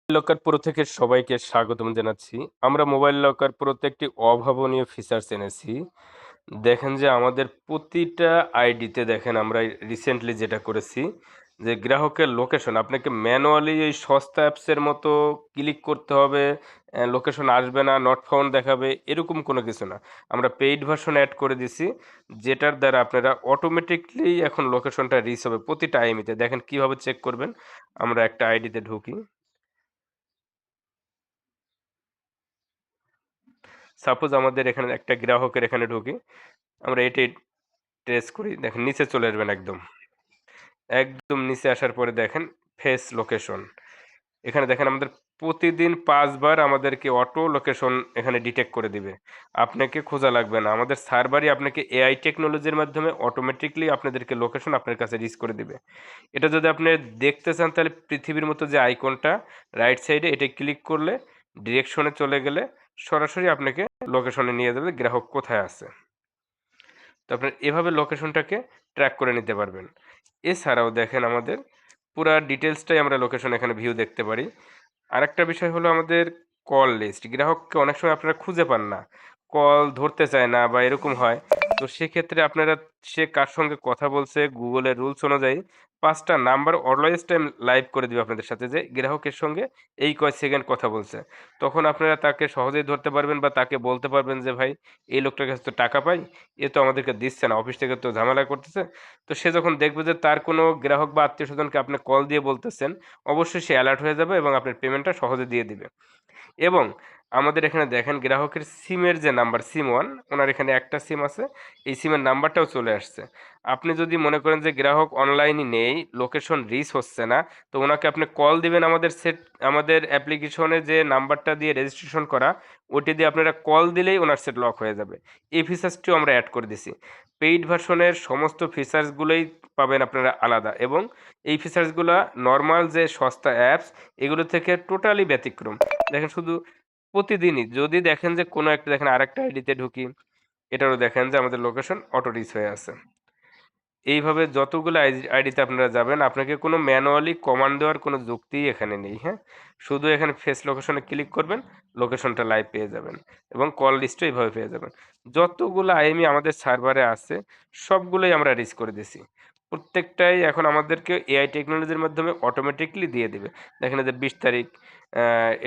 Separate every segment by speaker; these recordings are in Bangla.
Speaker 1: লকার প্রো থেকে সবাইকে স্বাগতম জানাচ্ছি। আমরা মোবাইল লকার প্রোতে একটি অভাবনীয় ফিচার্স এনেছি। দেখেন যে আমাদের প্রতিটা আইডিতে দেখেন আমরা রিসেন্টলি যেটা করেছি যে গ্রাহকের লোকেশন আপনাকে ম্যানুয়ালি এই সস্তা অ্যাপসের মতো ক্লিক করতে হবে, লোকেশন আসবে না, নট ফাউন্ড দেখাবে এরকম কোনো কিছু না। আমরা পেইড ভার্সন অ্যাড করে দিছি যেটার দ্বারা আপনারা অটোমেটিকলি এখন লোকেশনটা রিচ হবে প্রতিটা আইএমইতে। দেখেন কিভাবে চেক করবেন। আমরা একটা আইডিতে ঢুকি। সাপোজ আমাদের এখানে একটা গ্রাহকের এখানে ঢুকি, আমরা এটাই ট্রেস করি। দেখেন নিচে চলে আসবেন একদম। একদম নিচে আসার পরে দেখেন ফেস লোকেশন। এখানে দেখেন আমাদের প্রতিদিন ৫ বার আমাদেরকে অটো লোকেশন এখানে ডিটেক্ট করে দিবে। আপনাকে খোঁজা লাগবে না। আমাদের সার্ভারই আপনাকে এআই টেকনোলজির মাধ্যমে অটোমেটিক্যালি আপনাদেরকে লোকেশন আপনার কাছে রিচ করে দিবে। এটা যদি আপনি দেখতে চান তাহলে পৃথিবীর মতো যে আইকনটা রাইট সাইডে এটা ক্লিক করলে ডিরেকশনে চলে গেলে সরাসরি আপনাকে লোকেশনে নিয়ে যাবে গ্রাহক কোথায় আছে। তো আপনার এভাবে লোকেশনটাকে ট্র্যাক করে নিতে পারবেন। এছাড়াও দেখেন আমাদের পুরা ডিটেইলসটাই আমরা লোকেশন এখানে ভিউ দেখতে পারি। আরেকটা বিষয় হলো আমাদের কল লিস্ট। গ্রাহককে অনেক সময় আপনারা খুঁজে পান না। কল ধরতে চায় না বা এরকম হয়। তো সেক্ষেত্রে আপনারা সে কার সঙ্গে কথা বলছে Google এর রুলস অনুযায়ী ৫ টা নাম্বার অলওয়েজ টাইম লাইভ করে দিবে আপনাদের সাথে যে গ্রাহকের সঙ্গে এই কয় সেকেন্ড কথা বলছে। তখন আপনারা তাকে সহজেই ধরতে পারবেন বা তাকে বলতে পারবেন যে, "ভাই এই লোকটার কাছে তো টাকা পাই। এ তো আমাদেরকে দিচ্ছে না। অফিস থেকে তো ঝামেলা করতেছে।" তো সে যখন দেখবে যে তার কোনো গ্রাহক বা আত্মীয়স্বজনকে আপনি কল দিয়ে বলতেছেন, অবশ্যই সে অ্যালার্ট হয়ে যাবে এবং আপনার পেমেন্টটা সহজে দিয়ে দিবে। এবং আমাদের এখানে দেখেন গ্রাহকের সিমের যে নাম্বার সিম ওয়ান ওনার এখানে একটা সিম আছে, এই সিমের নাম্বারটাও চলে আসছে। আপনি যদি মনে করেন যে গ্রাহক অনলাইনে নেই, লোকেশন রিচ হচ্ছে না, তো ওনাকে আপনি কল দিবেন আমাদের অ্যাপ্লিকেশনে যে নাম্বারটা দিয়ে রেজিস্ট্রেশন করা, ওটি দিয়ে আপনারা কল দিলেই ওনার সেট লক হয়ে যাবে। এই ফিচার্সটিও আমরা অ্যাড করে দিছি। পেইড ভার্সনের সমস্ত ফিচার্সগুলোই পাবেন আপনারা আলাদা এবং এই ফিচার্সগুলা নরমাল যে সস্তা অ্যাপস এগুলো থেকে টোটালি ব্যতিক্রম। দেখেন শুধু প্রতিদিনই যদি দেখেন যে কোনো একটা দেখেন আরেকটা আইডিতে ঢুকি, এটারও দেখেন যে আমাদের লোকেশন অটো রিচ হয়ে আছে। এইভাবে যতগুলো আইডিতে আপনারা যাবেন আপনাকে কোনো ম্যানুয়ালি কমান্ড দেওয়ার কোনো যুক্তিই এখানে নেই, হ্যাঁ? শুধু এখানে ফেস লোকেশনে ক্লিক করবেন, লোকেশনটা লাইভ পেয়ে যাবেন এবং কল লিস্টও এইভাবে পেয়ে যাবেন। যতগুলো আইএমই আমাদের সার্ভারে আছে সবগুলোই আমরা রিচ করে দিছি। প্রত্যেকটাই এখন আমাদেরকে এআই টেকনোলজির মাধ্যমে অটোমেটিক্যালি দিয়ে দিবে। দেখেন এই যে ২০ তারিখ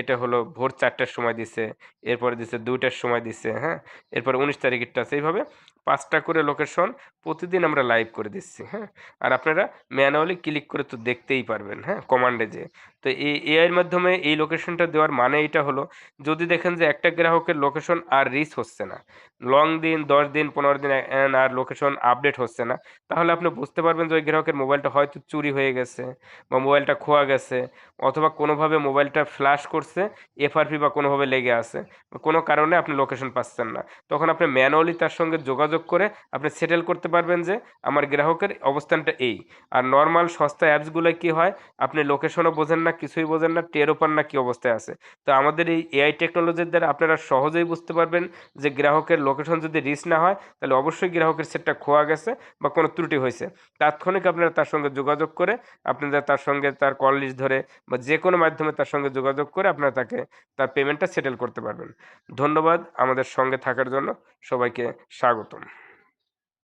Speaker 1: এটা হলো ভোর ৪ টার সময় দিছে, এরপরে দিছে ২ টার সময় দিছে, হ্যাঁ? এরপরে ১৯ তারিখেরটা আছে। এইভাবে ৫ টা করে লোকেশন প্রতিদিন আমরা লাইভ করে দিচ্ছি, হ্যাঁ? আর আপনারা ম্যানুয়ালি ক্লিক করে তো দেখতেই পারবেন, হ্যাঁ? কমান্ডে যেয়ে। তো এই এআই এর মাধ্যমে এই লোকেশনটা দেওয়ার মানে এইটা হলো, যদি দেখেন যে একটা গ্রাহকের লোকেশন আর রিচ হচ্ছে না, লং দিন, ১০ দিন, ১৫ দিন আর লোকেশন আপডেট হচ্ছে না, তাহলে আপনি বুঝতে পারবেন যে ওই গ্রাহকের মোবাইলটা হয়তো চুরি হয়ে গেছে বা মোবাইলটা খোয়া গেছে অথবা কোনোভাবে মোবাইলটা ফ্ল্যাশ করছে, এফআরপি বা কোনোভাবে লেগে আছে। কোনো কারণে আপনি লোকেশন পাচ্ছেন না। তখন আপনি ম্যানুয়ালি তার সঙ্গে যোগাযোগ করে আপনি সেটেল করতে পারবেন যে আমার গ্রাহকের অবস্থানটা এই। আর নরমাল সস্তা অ্যাপসগুলায় কি হয়? আপনি লোকেশনও বোঝেন না, কিছুই বোঝেন না, টেরও পান না কি অবস্থায় আছে। তো আমাদের এই এআই টেকনোলজির দ্বারা আপনারা সহজেই বুঝতে পারবেন যে গ্রাহকের লোকেশন যদি রিচ না হয় তাহলে অবশ্যই গ্রাহকের সেটটা খোয়া গেছে বা কোনো ত্রুটি হইছে। তাৎক্ষণিক আপনারা তার সঙ্গে যোগাযোগ করে আপনারা তার সঙ্গে তার কল লিস্ট ধরে বা যেকোনো মাধ্যমে তার সঙ্গে যোগাযোগ করে আপনারা তাকে তার পেমেন্টটা সেটেল করতে পারবেন। ধন্যবাদ আমাদের সঙ্গে থাকার জন্য। সবাইকে স্বাগতম।